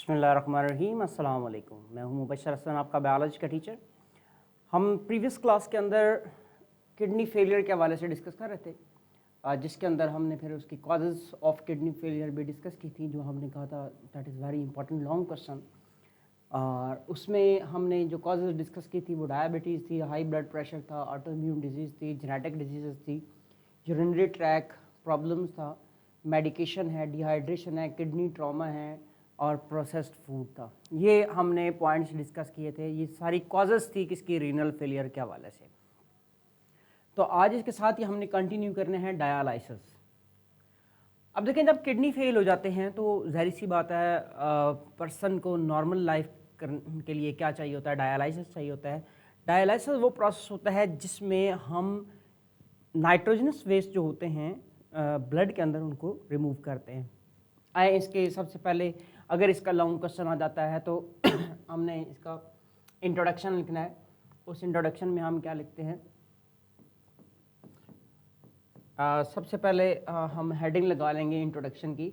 बिस्मिल्लाहिर्रहमानिर्रहीम, अस्सलाम वालेकुम। मैं हूं मुबशर हसन, आपका बायोलॉजी का टीचर। हम प्रीवियस क्लास के अंदर किडनी फेलियर के हवाले से डिस्कस कर रहे थे, जिसके अंदर हमने फिर उसकी कॉजेज़ ऑफ किडनी फेलियर भी डिस्कस की थी, जो हमने कहा था that is very important long question. और उसमें हमने जो कॉजेज़ डिस्कस की थी वो डायबिटीज़ थी, हाई ब्लड प्रेशर था, ऑटो इम्यून डिजीज़ थी, जेनेटिक डिजीज़ थी, यूरिनरी ट्रैक प्रॉब्लम्स था, मेडिकेशन है, डिहाइड्रेशन है, किडनी ट्रॉमा है और प्रोसेस्ड फूड था। ये हमने पॉइंट्स डिस्कस किए थे। ये सारी कॉजेज़ थी किसकी, रीनल फेलियर के हवाले से। तो आज इसके साथ ही हमने कंटिन्यू करने हैं डायलिसिस। अब देखें, जब किडनी फेल हो जाते हैं तो ज़ाहिर सी बात है पर्सन को नॉर्मल लाइफ के लिए क्या चाहिए होता है, डायलिसिस चाहिए होता है। डायलिसिस वो प्रोसेस होता है जिसमें हम नाइट्रोजनस वेस्ट जो होते हैं ब्लड के अंदर, उनको रिमूव करते हैं। आए इसके सबसे पहले, अगर इसका लॉन्ग क्वेश्चन आ जाता है तो हमने इसका इंट्रोडक्शन लिखना है। उस इंट्रोडक्शन में हम क्या लिखते हैं, सबसे पहले हम हेडिंग लगा लेंगे इंट्रोडक्शन की,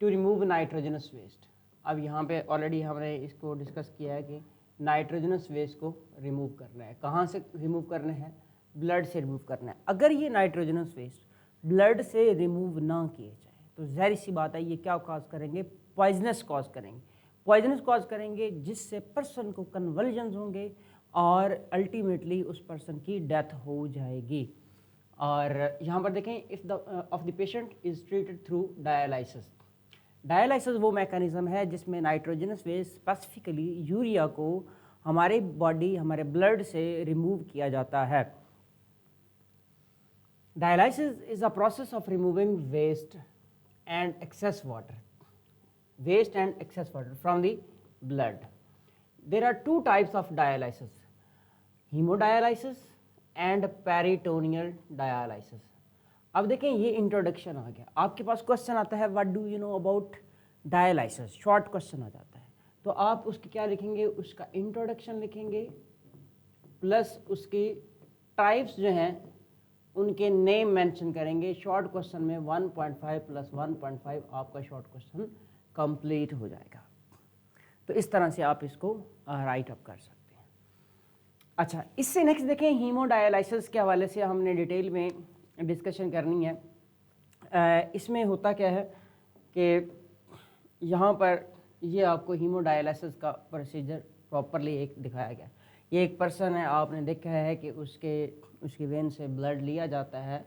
टू रिमूव नाइट्रोजनस वेस्ट। अब यहाँ पे ऑलरेडी हमने इसको डिस्कस किया है कि नाइट्रोजनस वेस्ट को रिमूव करना है। कहाँ से रिमूव करना है? ब्लड से रिमूव करना है। अगर ये नाइट्रोजनस वेस्ट ब्लड से रिमूव ना किए जाए तो ज़ाहिर सी बात है ये क्या कॉज करेंगे, पॉइजनस कॉज करेंगे। पॉइजनस कॉज करेंगे जिससे पर्सन को कन्वल्जन्स होंगे और अल्टीमेटली उस पर्सन की डेथ हो जाएगी। और यहाँ पर देखें, if the of the patient is treated through dialysis. Dialysis वो मैकेनिज़्म है जिसमें नाइट्रोजनस वेस्ट, स्पेसिफिकली यूरिया को हमारे बॉडी, हमारे ब्लड से रिमूव किया जाता है। Dialysis is a process of removing waste and excess water from the blood. There are two types of dialysis, hemodialysis and peritoneal dialysis. अब देखें, ये इंट्रोडक्शन आ गया। आपके पास क्वेश्चन आता है what do you know about dialysis, short question आ जाता है, तो आप उसके क्या लिखेंगे, उसका इंट्रोडक्शन लिखेंगे प्लस उसकी टाइप्स जो हैं उनके नेम मेंशन करेंगे। शॉर्ट क्वेश्चन में 1.5 प्लस 1.5 आपका शॉर्ट क्वेश्चन कंप्लीट हो जाएगा। तो इस तरह से आप इसको राइट अप कर सकते हैं। अच्छा, इससे नेक्स्ट देखें, हीमोडायलिसिस के हवाले से हमने डिटेल में डिस्कशन करनी है। इसमें होता क्या है कि यहाँ पर ये आपको हीमोडायलिसिस का प्रोसीजर प्रॉपरली एक दिखाया गया। ये एक पर्सन है, आपने देखा है कि उसकी वेन से ब्लड लिया जाता है,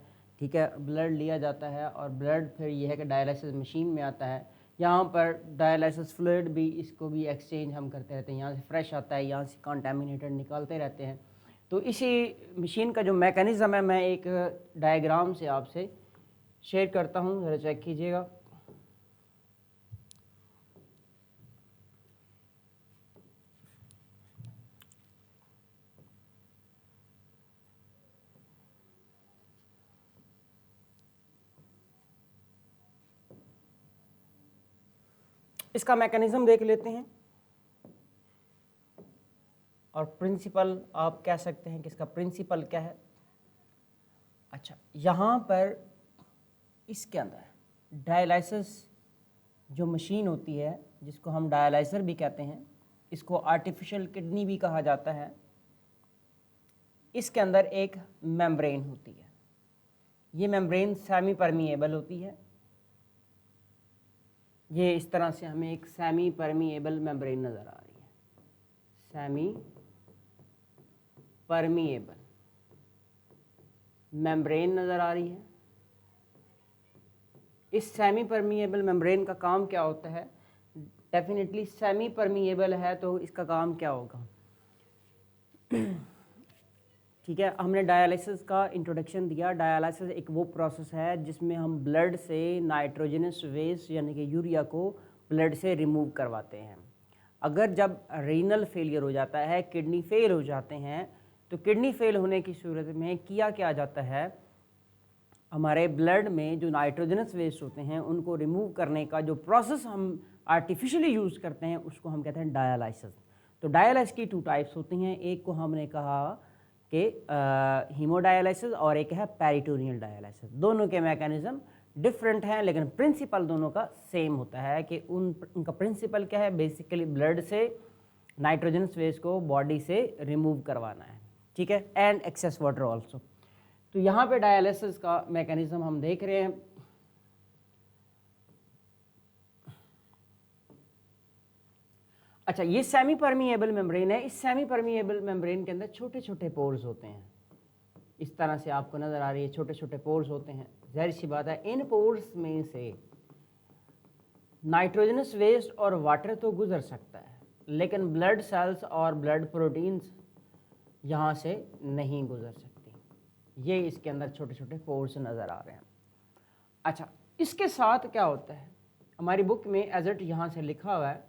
ठीक है, ब्लड लिया जाता है और ब्लड फिर ये है कि डायलिसिस मशीन में आता है। यहाँ पर डायलिसिस फ्लूइड भी, इसको भी एक्सचेंज हम करते रहते हैं, यहाँ से फ्रेश आता है, यहाँ से कंटामिनेटेड निकालते रहते हैं। तो इसी मशीन का जो मैकेनिज़्म है, मैं एक डायग्राम से आपसे शेयर करता हूँ, ज़रा चेक कीजिएगा। इसका मैकेनिज़्म देख लेते हैं और प्रिंसिपल आप कह सकते हैं कि इसका प्रिंसिपल क्या है। अच्छा, यहाँ पर इसके अंदर डायलिसिस जो मशीन होती है, जिसको हम डायलाइज़र भी कहते हैं, इसको आर्टिफिशियल किडनी भी कहा जाता है, इसके अंदर एक मेम्ब्रेन होती है। ये मेम्ब्रेन सेमी परमिएबल होती है। ये इस तरह से हमें एक सेमी परमिएबल मेम्ब्रेन नज़र आ रही है, सेमी परमिएबल मेम्ब्रेन नज़र आ रही है। इस सेमी परमिएबल मेम्ब्रेन का काम क्या होता है? डेफिनेटली सेमी परमिएबल है तो इसका काम क्या होगा? ठीक है, हमने डायलिसिस का इंट्रोडक्शन दिया। डायलिसिस एक वो प्रोसेस है जिसमें हम ब्लड से नाइट्रोजनस वेस्ट यानी कि यूरिया को ब्लड से रिमूव करवाते हैं। अगर जब रीनल फेलियर हो जाता है, किडनी फेल हो जाते हैं, तो किडनी फेल होने की सूरत में किया क्या जाता है, हमारे ब्लड में जो नाइट्रोजनस वेस्ट होते हैं उनको रिमूव करने का जो प्रोसेस हम आर्टिफिशियली यूज़ करते हैं उसको हम कहते हैं डायलिसिस। तो डायलिसिस की टू टाइप्स होती हैं, एक को हमने कहा कि हीमोडायलिसिस और एक है पेरिटोनियल डायलिसिस। दोनों के मैकेनिज़्म डिफरेंट हैं, लेकिन प्रिंसिपल दोनों का सेम होता है कि उनका प्रिंसिपल क्या है, बेसिकली ब्लड से नाइट्रोजनस वेस्ट को बॉडी से रिमूव करवाना है, ठीक है, एंड एक्सेस वाटर ऑल्सो। तो यहाँ पे डायलिसिस का मैकेनिज्म हम देख रहे हैं। अच्छा, ये सेमी परमिएबल मेम्ब्रेन है। इस सेमी परमिएबल मेम्ब्रेन के अंदर छोटे छोटे पोर्स होते हैं, इस तरह से आपको नज़र आ रही है, छोटे छोटे पोर्स होते हैं। जाहिर सी बात है इन पोर्स में से नाइट्रोजनस वेस्ट और वाटर तो गुजर सकता है, लेकिन ब्लड सेल्स और ब्लड प्रोटीन्स यहाँ से नहीं गुजर सकती। ये इसके अंदर छोटे छोटे पोर्स नज़र आ रहे हैं। अच्छा, इसके साथ क्या होता है, हमारी बुक में एज इट यहाँ से लिखा हुआ है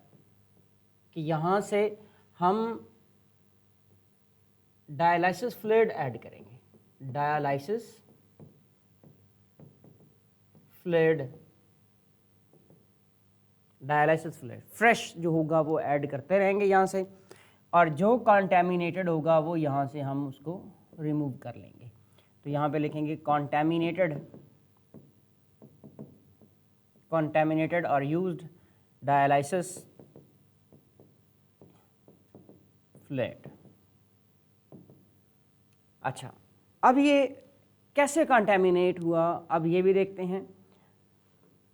कि यहाँ से हम डायलिसिस फ्लूइड ऐड करेंगे। Dialysis fluid, dialysis fluid fresh जो होगा वो ऐड करते रहेंगे यहाँ से, और जो कंटामिनेटेड होगा वो यहाँ से हम उसको रिमूव कर लेंगे। तो यहाँ पे लिखेंगे contaminated और used dialysis fluid। अच्छा, अब ये कैसे कंटामिनेट हुआ, अब ये भी देखते हैं,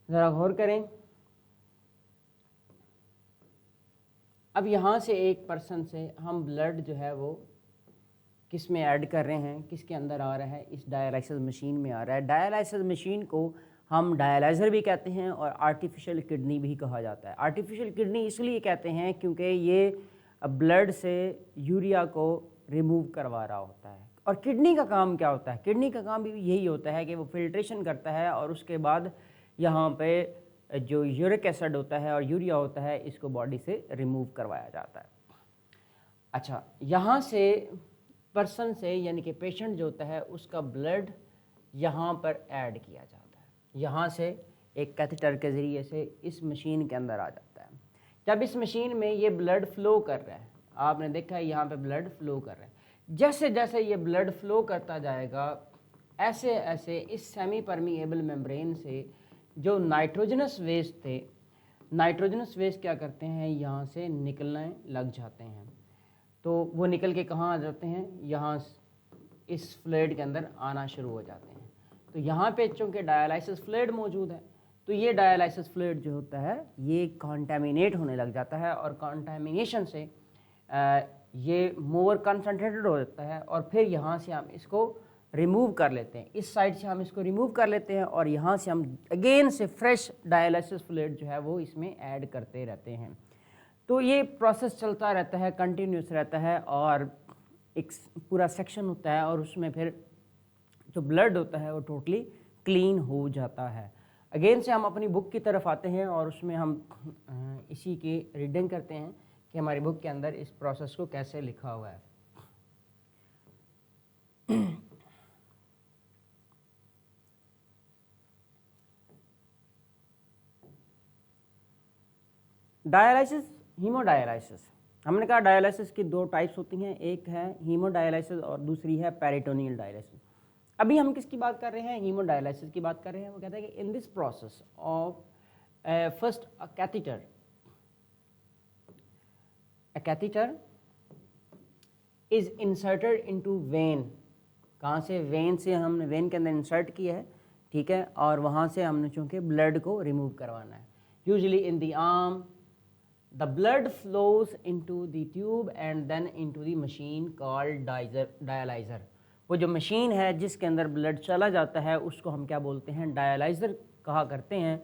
ज़रा गौर करें। अब यहाँ से एक पर्सन से हम ब्लड जो है वो किस में ऐड कर रहे हैं, किसके अंदर आ रहा है, इस डायलिसिस मशीन में आ रहा है। डायलिसिस मशीन को हम डायलाइज़र भी कहते हैं और आर्टिफिशियल किडनी भी कहा जाता है। आर्टिफिशियल किडनी इसलिए कहते हैं क्योंकि ये ब्लड से यूरिया को रिमूव करवा रहा होता है। और किडनी का काम क्या होता है, किडनी का काम भी यही होता है कि वो फिल्ट्रेशन करता है और उसके बाद यहाँ पे जो यूरिक एसिड होता है और यूरिया होता है इसको बॉडी से रिमूव करवाया जाता है। अच्छा, यहाँ से पर्सन से यानी कि पेशेंट जो होता है उसका ब्लड यहाँ पर ऐड किया जाता है, यहाँ से एक कैथेटर के ज़रिए से इस मशीन के अंदर आ जाता है। जब इस मशीन में ये ब्लड फ्लो कर रहा है, आपने देखा है यहाँ पे ब्लड फ्लो कर रहा है, जैसे जैसे ये ब्लड फ्लो करता जाएगा ऐसे ऐसे इस सेमी परमिएबल मेम्ब्रेन से जो नाइट्रोजनस वेस्ट थे, नाइट्रोजनस वेस्ट क्या करते हैं, यहाँ से निकलने लग जाते हैं। तो वो निकल के कहाँ आ जाते हैं, यहाँ इस फ्लूइड के अंदर आना शुरू हो जाते हैं। तो यहाँ पे चूँकि डायलिसिस फ्लूइड मौजूद है तो ये डायलिसिस फ्लूइड जो होता है ये कंटामिनेट होने लग जाता है और कंटामिनेशन से ये मोर कंसनट्रेटेड हो जाता है और फिर यहाँ से हम इसको रिमूव कर लेते हैं, इस साइड से हम इसको रिमूव कर लेते हैं और यहाँ से हम अगेन से फ्रेश डायलिसिस फ्लूइड जो है वो इसमें ऐड करते रहते हैं। तो ये प्रोसेस चलता रहता है, कंटिन्यूस रहता है और एक पूरा सेक्शन होता है और उसमें फिर जो ब्लड होता है वो टोटली क्लीन हो जाता है। अगेन से हम अपनी बुक की तरफ आते हैं और उसमें हम इसी की रीडिंग करते हैं कि हमारी बुक के अंदर इस प्रोसेस को कैसे लिखा हुआ है। Dialysis, haemodialysis. हमने कहा डायलिसिस की दो टाइप्स होती हैं, एक है हीमोडायलिसिस और दूसरी है पेरिटोनियल डायलिसिस। अभी हम किसकी बात कर रहे हैं, हीमोडायलिसिस की बात कर रहे हैं। वो कहता है कि in this process of first a catheter is inserted into when. कहाँ से, वेन से हमने वेन के अंदर इंसर्ट किया है, ठीक है, और वहाँ से हमने चूँकि ब्लड को रिमूव करवाना है। Usually in the arm the blood flows into the tube and then into the machine called dialyzer। वो जो मशीन है जिसके अंदर ब्लड चला जाता है उसको हम क्या बोलते हैं, डायलाइज़र कहा करते हैं,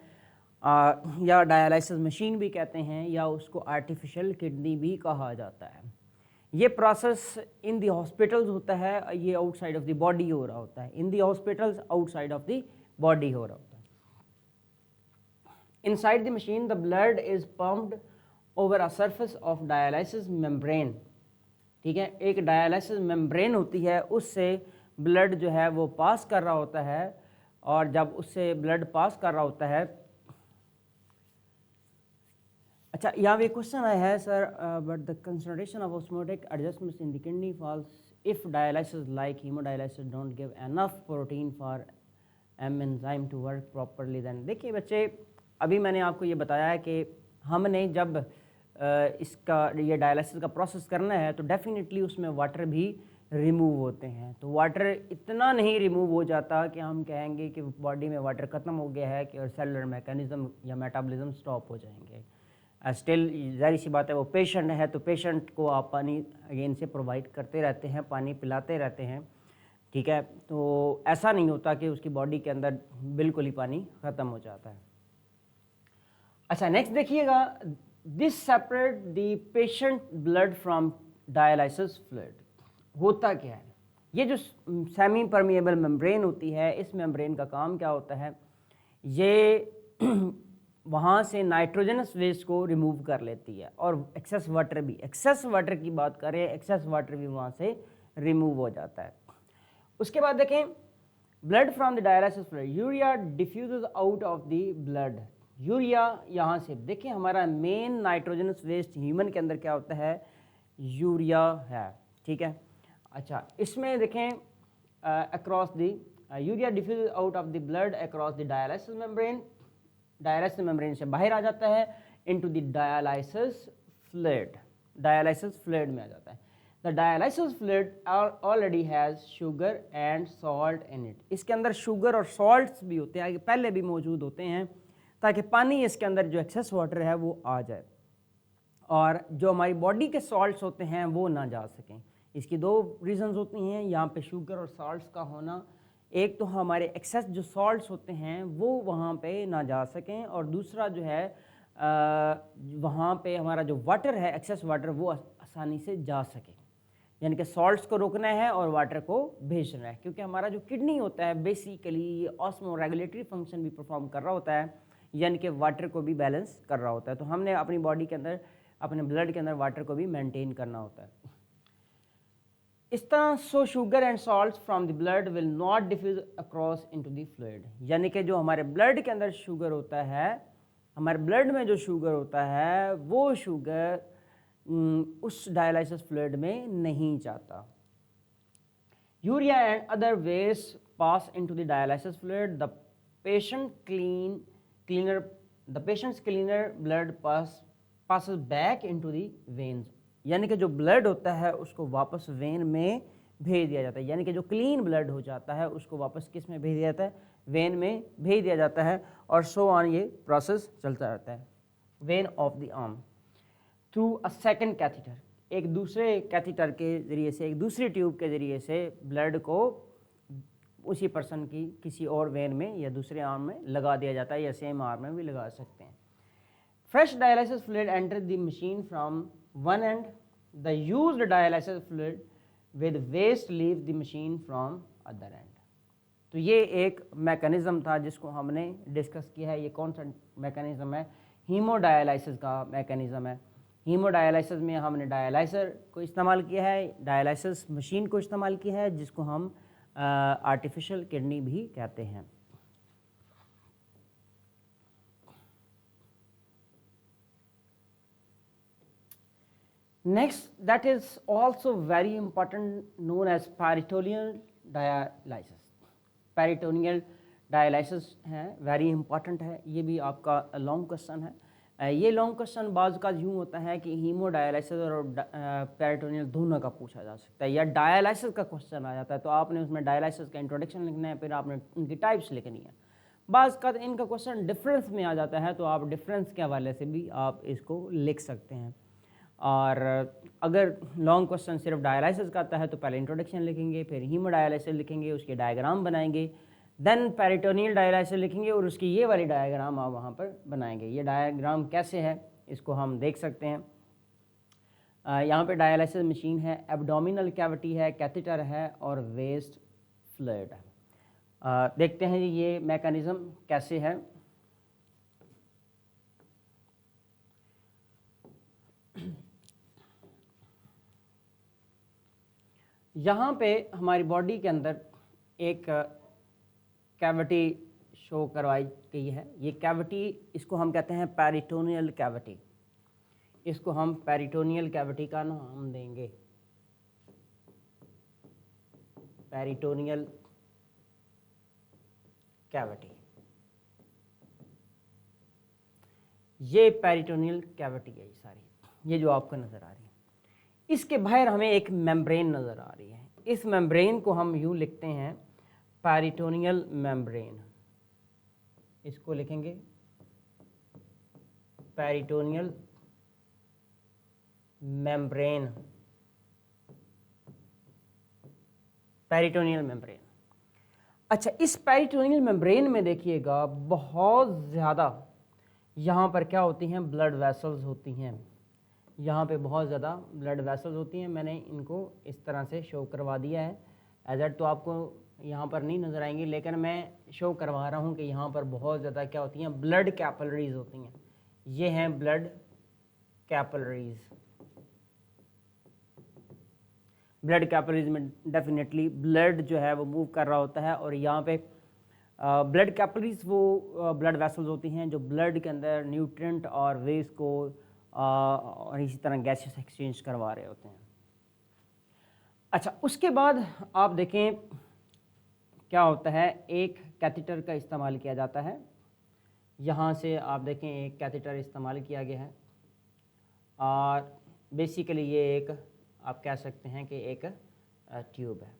या डायलिसिस मशीन भी कहते हैं, या उसको आर्टिफिशियल किडनी भी कहा जाता है। ये प्रोसेस इन द हॉस्पिटल्स होता है, ये आउटसाइड ऑफ द बॉडी हो रहा होता है। In the hospitals outside of the body हो रहा होता है। Inside the machine the blood is pumped over a surface of dialysis membrane. ठीक है, एक डायलिसिस मेम्ब्रेन होती है, उससे ब्लड जो है वो पास कर रहा होता है, और जब उससे ब्लड पास कर रहा होता है, अच्छा यहाँ पे क्वेश्चन आया है sir, but the concentration of osmotic adjustments in the kidney falls if dialysis like haemodialysis don't give enough protein for enzyme to work properly then. देखिए बच्चे, अभी मैंने आपको ये बताया है कि हमने जब इसका ये डायलिसिस का प्रोसेस करना है तो डेफिनेटली उसमें वाटर भी रिमूव होते हैं। तो वाटर इतना नहीं रिमूव हो जाता कि हम कहेंगे कि बॉडी में वाटर ख़त्म हो गया है कि और सेलुलर मैकेनिज्म या मेटाबॉलिज्म स्टॉप हो जाएंगे। स्टिल जाहिर सी बात है वो पेशेंट है, तो पेशेंट को आप पानी अगेन से प्रोवाइड करते रहते हैं, पानी पिलाते रहते हैं, ठीक है। तो ऐसा नहीं होता कि उसकी बॉडी के अंदर बिल्कुल ही पानी ख़त्म हो जाता है। अच्छा, नेक्स्ट देखिएगा, this separate the patient blood from dialysis fluid. होता क्या है, ये जो सेमी परमिएबल मेम्ब्रेन होती है, इस मेम्ब्रेन का काम क्या होता है, ये वहाँ से नाइट्रोजनस वेस्ट को रिमूव कर लेती है और एक्सेस वाटर भी, एक्सेस वाटर की बात करें, एक्सेस वाटर भी वहाँ से रिमूव हो जाता है। उसके बाद देखें, blood from the dialysis fluid, urea diffuses out of the blood. Urea यहाँ से, देखिए हमारा मेन नाइट्रोजनस वेस्ट ह्यूमन के अंदर क्या होता है, यूरिया है, ठीक है। अच्छा, इसमें देखें across the urea diffuse out of the blood across the dialysis membrane, dialysis membrane से बाहर आ जाता है into the dialysis fluid, dialysis fluid में आ जाता है। The dialysis fluid already has sugar and salt in it. इसके अंदर शुगर और सॉल्ट्स भी होते हैं, पहले भी मौजूद होते हैं, ताकि पानी इसके अंदर जो एक्सेस वाटर है वो आ जाए और जो हमारी बॉडी के सॉल्ट्स होते हैं वो ना जा सकें। इसकी दो रीजंस होती हैं यहाँ पे शुगर और सॉल्ट्स का होना। एक तो हमारे एक्सेस जो सॉल्ट्स होते हैं वो वहाँ पे ना जा सकें, और दूसरा जो है वहाँ पे हमारा जो वाटर है, एक्सेस वाटर, वो आसानी से जा सके। यानी कि सॉल्ट्स को रोकना है और वाटर को भेजना है, क्योंकि हमारा जो किडनी होता है बेसिकली ये ऑस्मो रेगुलेटरी फंक्शन भी परफॉर्म कर रहा होता है, यानी कि वाटर को भी बैलेंस कर रहा होता है। तो हमने अपनी बॉडी के अंदर, अपने ब्लड के अंदर वाटर को भी मेंटेन करना होता है। इस तरह so sugar and salt from the blood will not diffuse across into the fluid. यानी कि जो हमारे ब्लड के अंदर शुगर होता है, हमारे ब्लड में जो शुगर होता है वो शुगर उस डायलिसिस फ्लूइड में नहीं जाता। Urea and other waste pass into the dialysis fluid, the patients cleaner blood passes back into the veins. यानी कि जो ब्लड होता है उसको वापस वेन में भेज दिया जाता है, यानी कि जो क्लीन ब्लड हो जाता है उसको वापस किस में भेज दिया जाता है, वेन में भेज दिया जाता है, और सो ऑन ये प्रोसेस चलता रहता है। When of the arm through a second catheter, एक दूसरे कैथीटर के ज़रिए से, एक दूसरी ट्यूब के ज़रिए से ब्लड को उसी पर्सन की किसी और वेन में या दूसरे आर्म में लगा दिया जाता है, या सेम आर्म में भी लगा सकते हैं। Fresh dialysis fluid enter the machine from one end, the used dialysis fluid with waste leave the machine from other end. तो ये एक मैकेनिज़्म था जिसको हमने डिस्कस किया है। ये कौन सा मैकेनिज़्म है, हीमोडायलिसिस का मैकेनिज़्म है। हीमोडायलिसिस में हमने डायलाइज़र को इस्तेमाल किया है, डायलिसिस मशीन को इस्तेमाल किया है, जिसको हम आर्टिफिशियल किडनी भी कहते हैं। Next, that is also very important, known as peritoneal dialysis. Peritoneal dialysis है, very important है, ये भी आपका लॉन्ग क्वेश्चन है। ये लॉन्ग क्वेश्चन बाज़ का यूँ होता है कि हीमोडायलिसिस और पेरिटोनियल दोनों का पूछा जा सकता है, या डायलिसिस का क्वेश्चन आ जाता है तो आपने उसमें डायलिसिस का इंट्रोडक्शन लिखना है, फिर आपने उनकी टाइप्स लिखनी है। बाज़ का इनका क्वेश्चन डिफरेंस में आ जाता है, तो आप डिफरेंस के हवाले से भी आप इसको लिख सकते हैं। और अगर लॉन्ग क्वेश्चन सिर्फ डायलिसिस का आता है तो पहले इंट्रोडक्शन लिखेंगे, फिर हीमोडायलिसिस लिखेंगे, उसके डायग्राम बनाएंगे, देन पेरिटोनियल डायलिसिस लिखेंगे और उसकी ये वाली डायग्राम आप वहाँ पर बनाएंगे। ये डायग्राम कैसे है इसको हम देख सकते हैं। यहाँ पे डायलिसिस मशीन है, एब्डोमिनल कैविटी है, कैथेटर है और वेस्ट फ्लूइड है। देखते हैं ये मैकेनिज़्म कैसे है। यहाँ पे हमारी बॉडी के अंदर एक कैविटी शो करवाई गई है। ये कैविटी, इसको हम कहते हैं पेरिटोनियल कैविटी। इसको हम पेरिटोनियल कैविटी का नाम देंगे, पेरिटोनियल कैविटी, ये पेरिटोनियल कैविटी है ये सारी, ये जो आपको नज़र आ रही है। इसके बाहर हमें एक मेम्ब्रेन नज़र आ रही है। इस मेम्ब्रेन को हम यूँ लिखते हैं पेरिटोनियल मेम्ब्रेन, इसको लिखेंगे पेरिटोनियल मेम्ब्रेन, पेरिटोनियल मेम्ब्रेन। अच्छा, इस पेरिटोनियल मेम्ब्रेन में देखिएगा बहुत ज़्यादा यहाँ पर क्या होती हैं, ब्लड वेसल्स होती हैं। यहाँ पे बहुत ज़्यादा ब्लड वेसल्स होती हैं। मैंने इनको इस तरह से शो करवा दिया है। एज तो आपको यहाँ पर नहीं नज़र आएंगी, लेकिन मैं शो करवा रहा हूँ कि यहाँ पर बहुत ज़्यादा क्या होती हैं, ब्लड कैपिलरीज होती हैं। ये हैं ब्लड कैपिलरीज। ब्लड कैपिलरीज में डेफिनेटली ब्लड जो है वो मूव कर रहा होता है, और यहाँ पे ब्लड कैपिलरीज वो ब्लड वेसल्स होती हैं जो ब्लड के अंदर न्यूट्रिएंट और वेस्ट को और इसी तरह गैसेस एक्सचेंज करवा रहे होते हैं। अच्छा, उसके बाद आप देखें क्या होता है, एक कैथेटर का इस्तेमाल किया जाता है। यहाँ से आप देखें एक कैथेटर इस्तेमाल किया गया है, और बेसिकली ये एक आप कह सकते हैं कि एक ट्यूब है।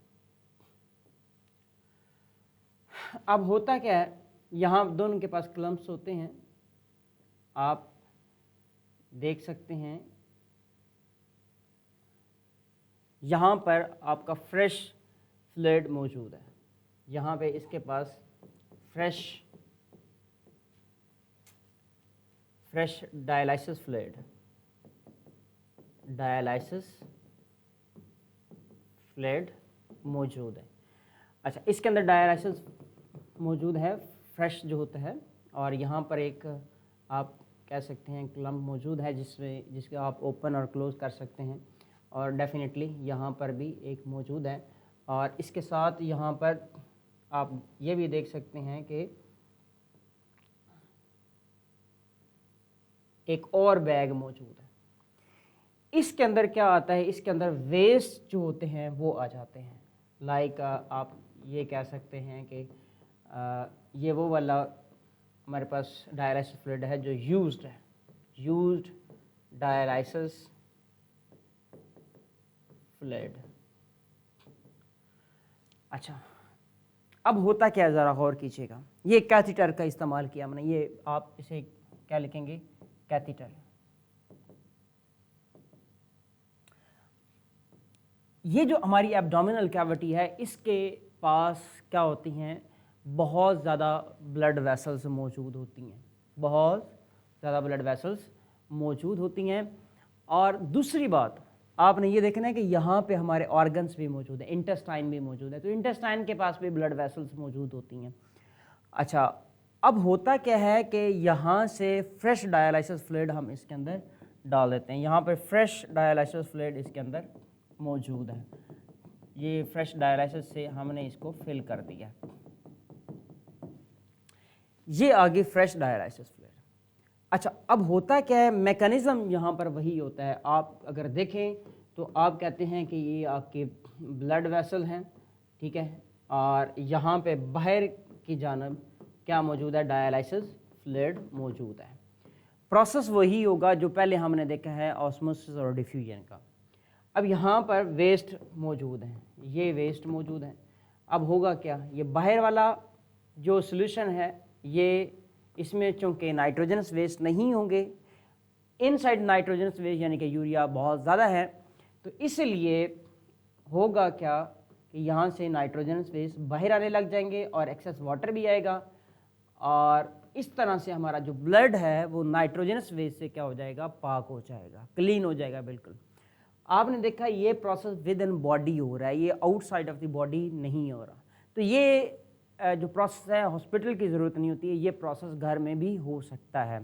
अब होता क्या है, यहाँ दोनों के पास क्लम्प्स होते हैं, आप देख सकते हैं। यहाँ पर आपका फ्रेश फ्लूइड मौजूद है। यहाँ पे इसके पास fresh dialysis fluid, dialysis fluid मौजूद है। अच्छा, इसके अंदर डायलाइसिस मौजूद है, फ्रेश जो होता है, और यहाँ पर एक आप कह सकते हैं क्लम्प मौजूद है जिसके आप ओपन और क्लोज कर सकते हैं, और डेफिनेटली यहाँ पर भी एक मौजूद है। और इसके साथ यहाँ पर आप ये भी देख सकते हैं कि एक और बैग मौजूद है। इसके अंदर क्या आता है, इसके अंदर वेस्ट जो होते हैं वो आ जाते हैं। लाइक आप ये कह सकते हैं कि ये वो वाला हमारे पास डायलाइसिस फ्लूइड है जो यूज्ड है, यूज्ड डायलाइसिस फ्लूइड। अच्छा, अब होता क्या है, ज़रा गौर कीजिएगा। ये कैथेटर का इस्तेमाल किया हमने, ये आप इसे क्या लिखेंगे, कैथेटर। ये जो हमारी एब्डोमिनल कैविटी है, इसके पास क्या होती हैं, बहुत ज़्यादा ब्लड वेसल्स मौजूद होती हैं, बहुत ज़्यादा ब्लड वेसल्स मौजूद होती हैं। और दूसरी बात आपने ये देखना है कि यहाँ पे हमारे ऑर्गन्स भी मौजूद हैं, इंटेस्टाइन भी मौजूद है, तो इंटेस्टाइन के पास भी ब्लड वेसल्स मौजूद होती हैं। अच्छा, अब होता क्या है कि यहाँ से फ्रेश डायलाइसिस फ्लूइड हम इसके अंदर डाल देते हैं। यहाँ पर फ्रेश डायलाइसिस फ्लूइड इसके अंदर मौजूद है। ये फ्रेश डायलाइसिस से हमने इसको फिल कर दिया। ये आगे फ्रेश डायलाइसिस फ्लूइड। अच्छा, अब होता क्या है, मैकेनिज़्म यहाँ पर वही होता है। आप अगर देखें तो आप कहते हैं कि ये आपके ब्लड वेसल हैं, ठीक है, और यहाँ पे बाहर की जानब क्या मौजूद है, डायलाइसिस फ्लूइड मौजूद है। प्रोसेस वही होगा जो पहले हमने देखा है ऑस्मोसिस और डिफ्यूजन का। अब यहाँ पर वेस्ट मौजूद है, ये वेस्ट मौजूद है। अब होगा क्या, ये बाहर वाला जो सॉल्यूशन है, ये इसमें चूँकि नाइट्रोजनस वेस्ट नहीं होंगे, इनसाइड नाइट्रोजनस वेस्ट यानी कि यूरिया बहुत ज़्यादा है, तो इसलिए होगा क्या कि यहाँ से नाइट्रोजनस वेस्ट बाहर आने लग जाएंगे और एक्सेस वाटर भी आएगा, और इस तरह से हमारा जो ब्लड है वो नाइट्रोजनस वेस्ट से क्या हो जाएगा, पाक हो जाएगा, क्लीन हो जाएगा बिल्कुल। आपने देखा ये प्रोसेस विद इन बॉडी हो रहा है, ये आउटसाइड ऑफ द बॉडी नहीं हो रहा। तो ये जो प्रोसेस है, हॉस्पिटल की ज़रूरत नहीं होती है, ये प्रोसेस घर में भी हो सकता है,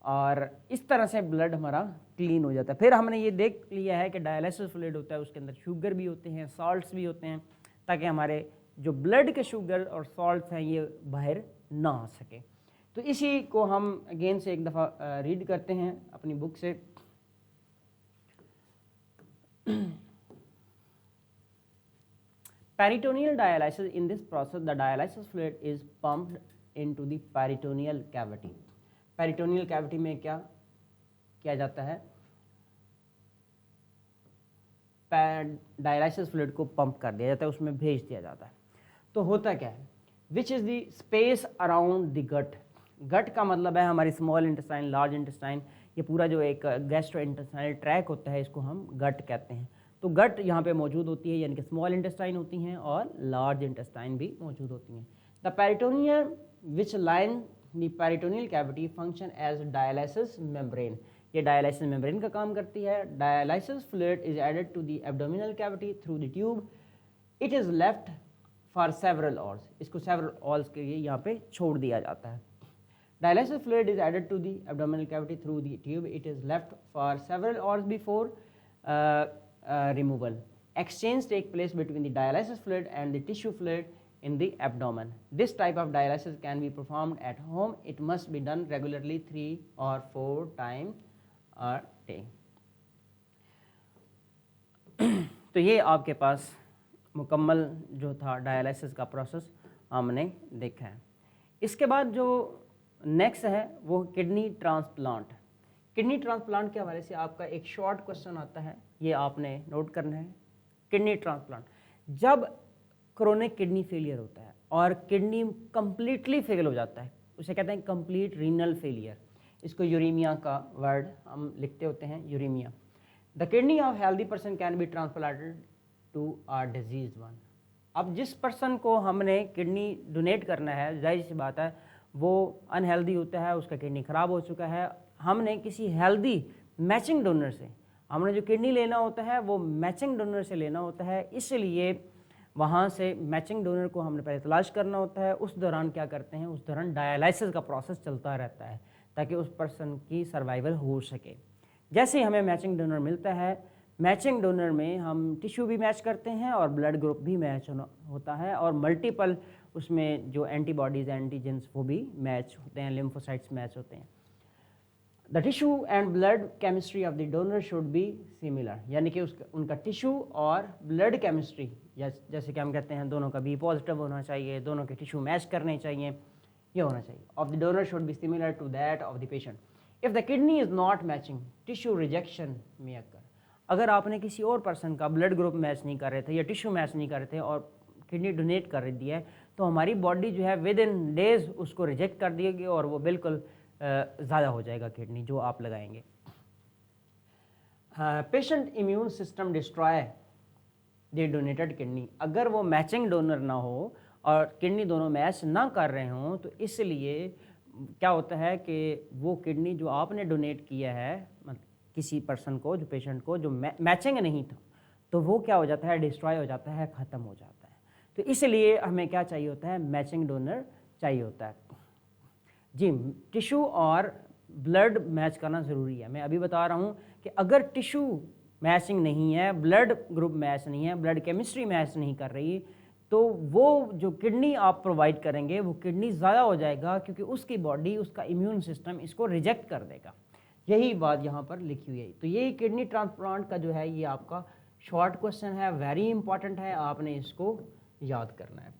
और इस तरह से ब्लड हमारा क्लीन हो जाता है। फिर हमने ये देख लिया है कि डायलिसिस फ्लूइड होता है, उसके अंदर शुगर भी होते हैं, सॉल्ट्स भी होते हैं, ताकि हमारे जो ब्लड के शुगर और सॉल्ट्स हैं ये बाहर ना आ सके। तो इसी को हम अगेन से एक दफ़ा रीड करते हैं अपनी बुक से। Peritoneal dialysis, in this process the dialysis fluid is pumped into the peritoneal cavity. Peritoneal cavity में क्या किया जाता है, डायलाइसिस फ्लूइड को पंप कर दिया जाता है, उसमें भेज दिया जाता है। तो होता क्या है, which is the space around the gut. Gut का मतलब है हमारी स्मॉल इंटेस्टाइन, लार्ज इंटेस्टाइन, ये पूरा जो एक गैस्ट्रो इंटेस्टाइनल ट्रैक होता है इसको हम गट कहते हैं। तो गट यहाँ पे मौजूद होती है, यानी कि स्मॉल इंटेस्टाइन होती हैं और लार्ज इंटेस्टाइन भी मौजूद होती हैं। The peritoneum which line the peritoneal cavity function as dialysis membrane. ये डायलाइसिस मेम्ब्रेन का काम करती है। Dialysis fluid is added to the abdominal cavity through the tube. It is left for several hours. इसको सेवरल ऑर्स के लिए यहाँ पे छोड़ दिया जाता है। Dialysis fluid is added to the abdominal cavity through the tube. It is left for several hours before removal. Exchange take place between the dialysis fluid and the tissue fluid in the abdomen. This type of dialysis can be performed at home. It must be done regularly 3 or 4 times a day. तो ये आपके पास मुकम्मल जो था dialysis का process हमने देखा है। इसके बाद जो नेक्स्ट है वो किडनी ट्रांसप्लांट। किडनी ट्रांसप्लांट के हवाले से आपका एक शॉर्ट क्वेश्चन आता है, ये आपने नोट करना है। किडनी ट्रांसप्लांट, जब क्रोनिक किडनी फेलियर होता है और किडनी कंप्लीटली फेल हो जाता है, उसे कहते हैं कंप्लीट रीनल फेलियर। इसको यूरीमिया का वर्ड हम लिखते होते हैं, uraemia. The kidney of healthy person can be transplanted to a disease one. अब जिस पर्सन को हमने किडनी डोनेट करना है, जाहिर सी बात है वो अनहेल्दी होता है, उसका किडनी ख़राब हो चुका है। हमने किसी हेल्दी मैचिंग डोनर से, हमने जो किडनी लेना होता है वो मैचिंग डोनर से लेना होता है, इसलिए वहाँ से मैचिंग डोनर को हमने पहले तलाश करना होता है। उस दौरान क्या करते हैं, उस दौरान डायलाइसिस का प्रोसेस चलता रहता है ताकि उस पर्सन की सर्वाइवल हो सके। जैसे ही हमें मैचिंग डोनर मिलता है, मैचिंग डोनर में हम टिश्यू भी मैच करते हैं और ब्लड ग्रुप भी मैच होता है और मल्टीपल उसमें जो एंटीबॉडीज़ एंटीजेंस वो भी मैच होते हैं, लिम्फोसाइट्स मैच होते हैं। The tissue and blood chemistry of the donor should be similar, यानी कि उनका टिश्यू और ब्लड केमिस्ट्री, जैसे कि हम कहते हैं दोनों का बी पॉजिटिव होना चाहिए, दोनों के टिश्यू मैच करने चाहिए, ये होना चाहिए। Of the donor should be similar to that of the patient. If the kidney is not matching, tissue rejection में अकर। अगर आपने किसी और पर्सन का ब्लड ग्रुप मैच नहीं कर रहे थे या टिश्यू मैच नहीं कर रहे थे और किडनी डोनेट कर दिया है, तो हमारी बॉडी जो है विद इन डेज उसको रिजेक्ट कर देगी और वो बिल्कुल ज़्यादा हो जाएगा किडनी जो आप लगाएंगे। Patient immune system destroy the donated kidney. अगर वो मैचिंग डोनर ना हो और किडनी दोनों मैच ना कर रहे हों, तो इसलिए क्या होता है कि वो किडनी जो आपने डोनेट किया है किसी पर्सन को, जो पेशेंट को, जो मैचिंग नहीं था, तो वो क्या हो जाता है, डिस्ट्रॉय हो जाता है, ख़त्म हो जाता है। तो इसलिए हमें क्या चाहिए होता है, मैचिंग डोनर चाहिए होता है। जी, टिश्यू और ब्लड मैच करना ज़रूरी है। मैं अभी बता रहा हूँ कि अगर टिश्यू मैचिंग नहीं है, ब्लड ग्रुप मैच नहीं है, ब्लड केमिस्ट्री मैच नहीं कर रही, तो वो जो किडनी आप प्रोवाइड करेंगे वो किडनी ज़्यादा हो जाएगा, क्योंकि उसकी बॉडी, उसका इम्यून सिस्टम इसको रिजेक्ट कर देगा। यही बात यहाँ पर लिखी हुई है। तो यही किडनी ट्रांसप्लांट का जो है ये आपका शॉर्ट क्वेश्चन है, वेरी इंपॉर्टेंट है, आपने इसको याद करना है।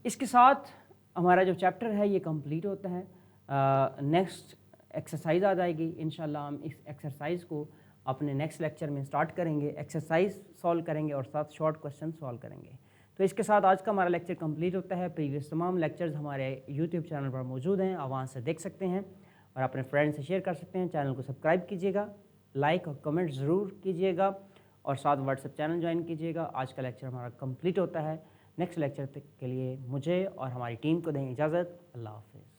इसके साथ हमारा जो चैप्टर है ये कंप्लीट होता है। नेक्स्ट एक्सरसाइज आ जाएगी, इंशाल्लाह हम इस एक्सरसाइज को अपने नेक्स्ट लेक्चर में स्टार्ट करेंगे। एक्सरसाइज सॉल्व करेंगे और साथ शॉर्ट क्वेश्चन सॉल्व करेंगे। तो इसके साथ आज का हमारा लेक्चर कंप्लीट होता है। प्रीवियस तमाम लेक्चर्स हमारे यूट्यूब चैनल पर मौजूद हैं, आप वहाँ से देख सकते हैं और अपने फ्रेंड्स से शेयर कर सकते हैं। चैनल को सब्सक्राइब कीजिएगा, लाइक और कमेंट ज़रूर कीजिएगा और साथ व्हाट्सएप चैनल ज्वाइन कीजिएगा। आज का लेक्चर हमारा कंप्लीट होता है। नेक्स्ट लेक्चर तक के लिए मुझे और हमारी टीम को दें इजाज़त। अल्लाह हाफ़िज़।